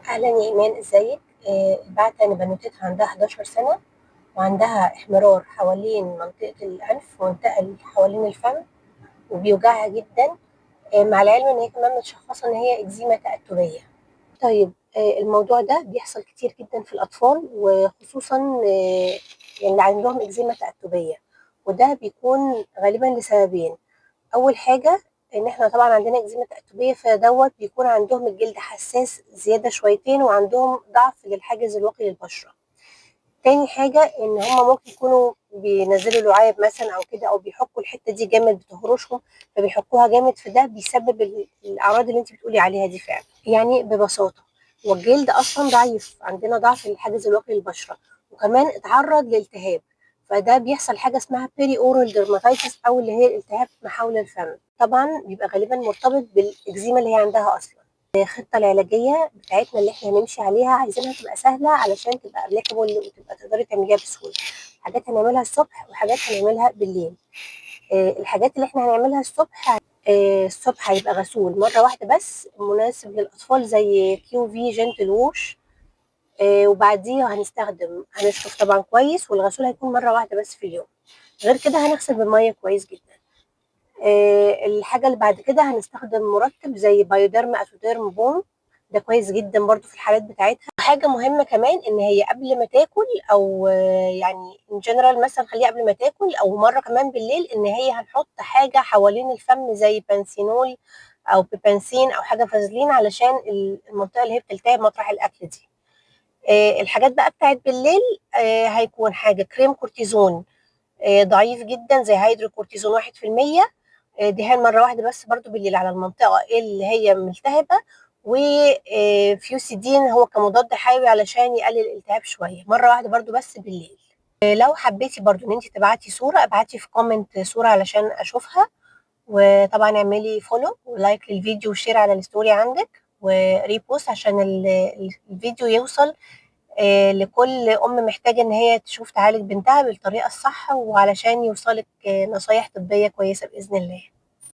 أهلا يا إيمان، إزيك؟ البعتة إن بنوتتها عندها 11 سنة وعندها احمرار حوالين منطقة الأنف ومنطقة حوالين الفم وبيوجعها جدا. مع العلم إن هي كمان متشخصة إن هي إكزيما تأكلية. طيب، الموضوع ده بيحصل كتير جدا في الأطفال وخصوصا يعني اللي عندهم إكزيما تأكلية، وده بيكون غالبا لسببين. أول حاجة إن إحنا طبعًا عندنا إكزيما تأكُّدية، فدوّة بيكون عندهم الجلد حساس زيادة شويتين وعندهم ضعف للحاجز الوقي للبشرة. تاني حاجة إن هُم ممكن يكونوا بينزّلوا لُعاب مثلًا أو كده أو بيحكّوا الحتّة دي جامد بتهرشهم، فبيحكّوها جامد، فده بيسبب الأعراض اللي أنتِ بتقولي عليها دي فعلًا. يعني ببساطة، هو الجلد أصلًا ضعيف، عندنا ضعف للحاجز الوقي للبشرة، وكمان اتعرّض لالتهاب، فده بيحصل حاجة اسمها perioral dermatitis أو اللي هي التهاب محاول الفم. طبعًا بيبقى غالبًا مرتبط بالإكزيما اللي هي عندها أصلًا. الخطة العلاجية بتاعتنا اللي إحنا هنمشي عليها عايزينها تبقى سهلة علشان تبقى applicable وتبقى تقدري تعمليها بسهولة. حاجات هنعملها الصبح وحاجات هنعملها بالليل. الحاجات اللي إحنا هنعملها الصبح هيبقى غسول مرة واحدة بس مناسب للأطفال زي QV gentle wash. وبعديه هنشطف طبعًا كويس، والغسول هيكون مرة واحدة بس في اليوم. غير كده هنغسل بالمَيّة كويس جدًا. الحاجة اللي بعد كده هنستخدم مرطب زي بايوديرم أسوديرم بوم، ده كويس جدًا برضه في الحالات بتاعتها. حاجة مهمة كمان إن هي قبل ما تاكل أو يعني in general مثلًا خلّيها قبل ما تاكل أو مرّة كمان بالليل، إن هي هنحط حاجة حوالين الفم زي بنسينول أو بيبنسين أو حاجة فازلين علشان المنطقة اللي هي بتلتهب مطرح الأكل دي. الحاجات بقى بتاعة بالليل هيكون حاجة كريم كورتيزون ضعيف جدًا زي هيدروكورتيزون 1%. دهان مرة واحدة بس برضه بالليل على المنطقة اللي هي ملتهبة، وفيوسيدين هو كمضاد حيوي علشان يقلل الالتهاب شوية، مرة واحدة برضه بس بالليل. لو حبيتي برضه إن أنتِ تبعتي صورة ابعتي في comment صورة علشان أشوفها، وطبعًا اعملي follow ولايك للفيديو وشير على الستوري عندِك وrepost عشان الفيديو يوصل لكل أم محتاجة إن هي تشوف تعالج بنتها بالطريقة الصح وعلشان يوصلِك نصايح طبية كويسة بإذن الله.